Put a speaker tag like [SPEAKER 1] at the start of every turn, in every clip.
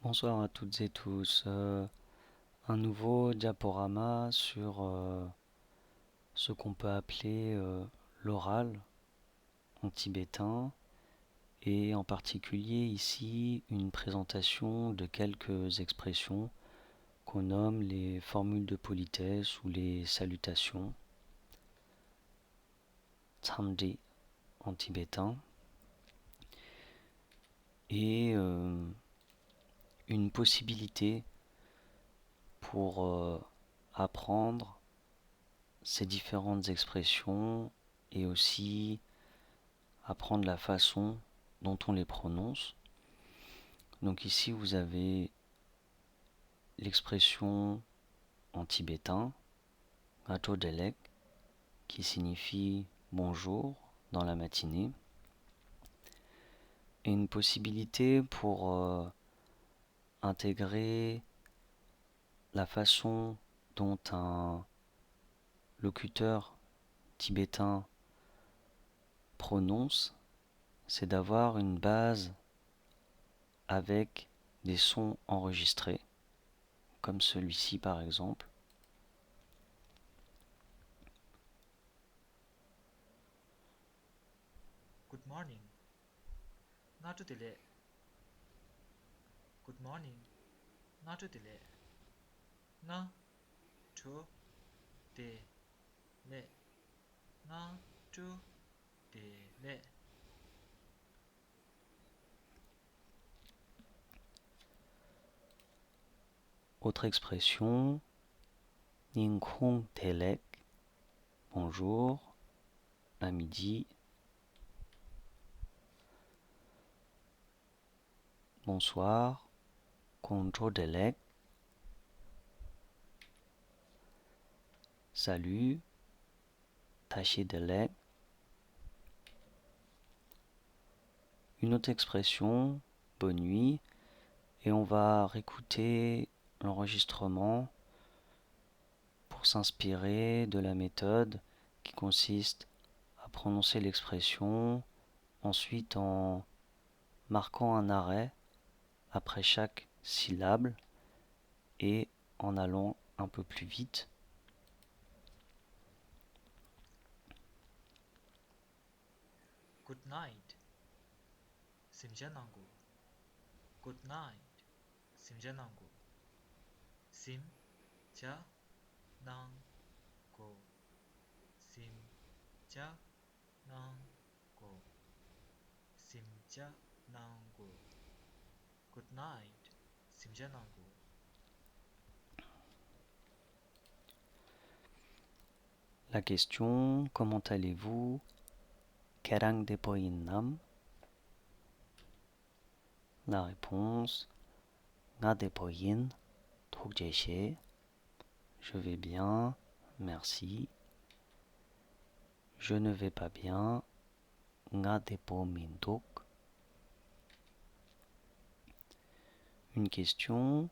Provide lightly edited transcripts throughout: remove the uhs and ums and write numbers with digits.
[SPEAKER 1] Bonsoir à toutes et tous. Un nouveau diaporama sur ce qu'on peut appeler l'oral en tibétain et en particulier ici une présentation de quelques expressions qu'on nomme les formules de politesse ou les salutations, tsamji en tibétain, et une possibilité pour apprendre ces différentes expressions et aussi apprendre la façon dont on les prononce. Donc ici vous avez l'expression en tibétain, Gato Delek, qui signifie bonjour dans la matinée, et une possibilité pour intégrer la façon dont un locuteur tibétain prononce, c'est d'avoir une base avec des sons enregistrés, comme celui-ci par exemple.
[SPEAKER 2] Good morning. Not delay. Good morning. Not delay. Na to de le. Na to de le.
[SPEAKER 1] Autre expression, Ninkong Telek, bonjour, à midi, bonsoir, Konjo Delek, salut, Tashi Delek. Une autre expression, bonne nuit, et on va réécouter l'enregistrement pour s'inspirer de la méthode qui consiste à prononcer l'expression, ensuite en marquant un arrêt après chaque syllabe et en allant un peu plus vite.
[SPEAKER 2] Good night. Simjanangu. Good night. Simjanangu. Sim ja nang go. Sim ja nang go. Sim ja nang go. Good night. Simjanangu.
[SPEAKER 1] La question, comment allez-vous? Kerang Depoinnam. La réponse, Nga Depoin, Trukjeshe. Je vais bien, merci. Je ne vais pas bien, Nga Depo Minduk. Une question,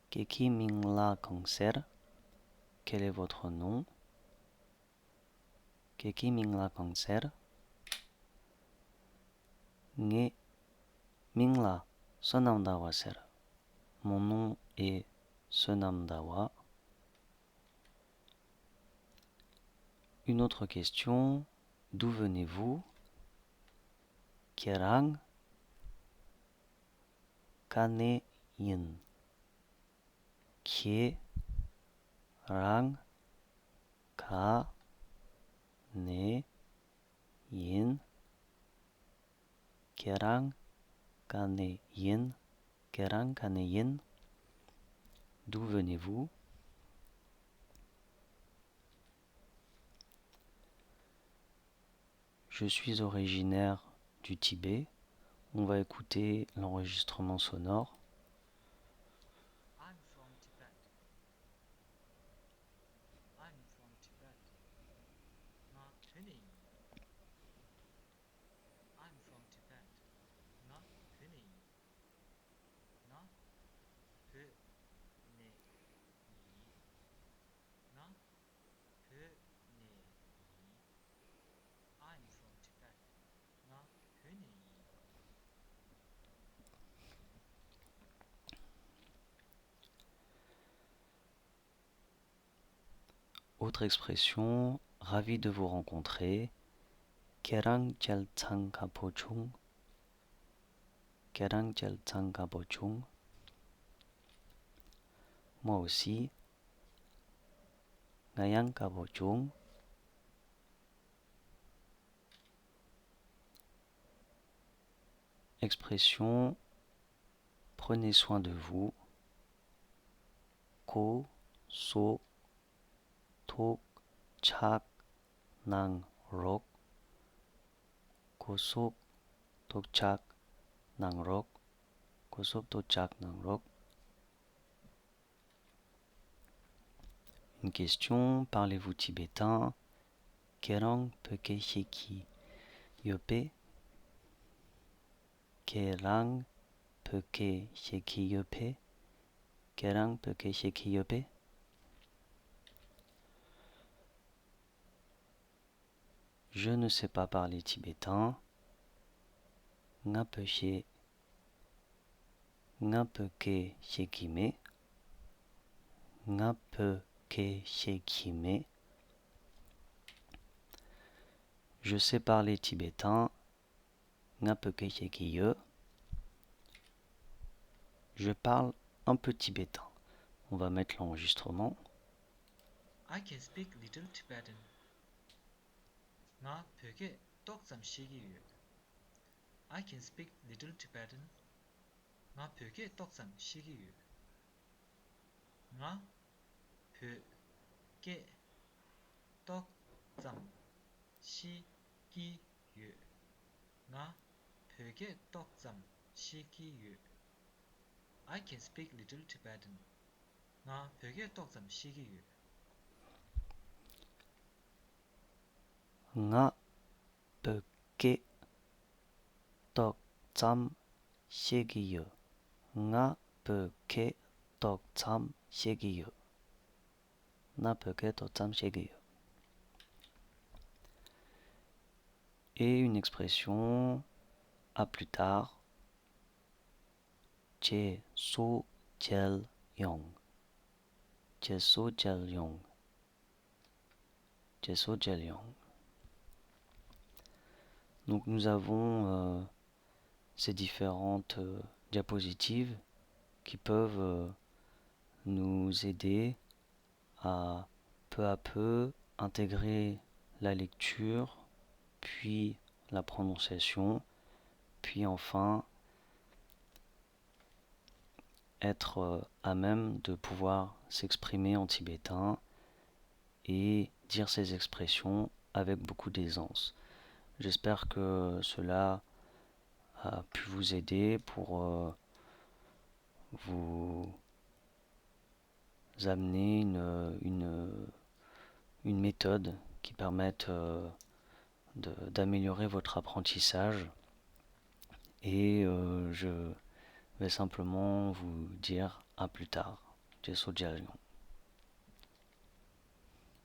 [SPEAKER 1] Keki Mingla Kangser. Quel est votre nom? Keki Mingla Kangser. Nge Mingla Sonamdawa Ser. Mon nom est Sonamdawa. Une autre question, d'où venez-vous? Kerang Kane Yin. Kie Rang Ka Ne Yin. Kerang Kane Yin. Kerang Kane Yin. D'où venez-vous? Je suis originaire du Tibet. On va écouter l'enregistrement sonore.
[SPEAKER 2] I'm from Tibet. I'm from Tibet. Na tuni. I'm from Tibet. Na tuni. Na pu ne yi. Na pu ne yi. I'm from Tibet. Na tuni.
[SPEAKER 1] Autre expression, ravi de vous rencontrer. Kerang jal tsang kapochung. Kerang jal tsang kapochung. Moi aussi. Ngayang kapochung. Expression, prenez soin de vous. Ko, so, tok, chak, nang, rok. Ko sok, tok chak, nang rok. Ko sok, tok chak, nang rok. Une question, parlez-vous tibétain? Kerang peke sheki yope. Kerang peke sheki yope. Kerang peke sheki yope. Je ne sais pas parler tibétain. Nga peke shekime. Nga peke shekime. Je sais parler tibétain. Nga peke shekiye. Je parle un peu tibétain. On va mettre l'enregistrement.
[SPEAKER 2] I can speak little Tibetan. 나 벽에 떡잠 시기유. I can speak little Tibetan. 나 벽에 떡잠 시기유. 나 벽에 떡잠 시기유. 나 벽에 떡잠 시기유. I can speak little Tibetan. 나 벽에 떡잠 시기유.
[SPEAKER 1] Nga peke 떡잠 시기유. Nga peke 떡잠 시기유. Nga peke 떡잠 시기유. Et une expression, à plus tard. Je so jel yong. Je so jel yong. Je so jel yong. Donc nous avons ces différentes diapositives qui peuvent nous aider à peu intégrer la lecture, puis la prononciation, puis enfin être à même de pouvoir s'exprimer en tibétain et dire ces expressions avec beaucoup d'aisance. J'espère que cela a pu vous aider pour vous amener une méthode qui permette d'améliorer votre apprentissage. Et je vais simplement vous dire à plus tard. Jesso Jallion.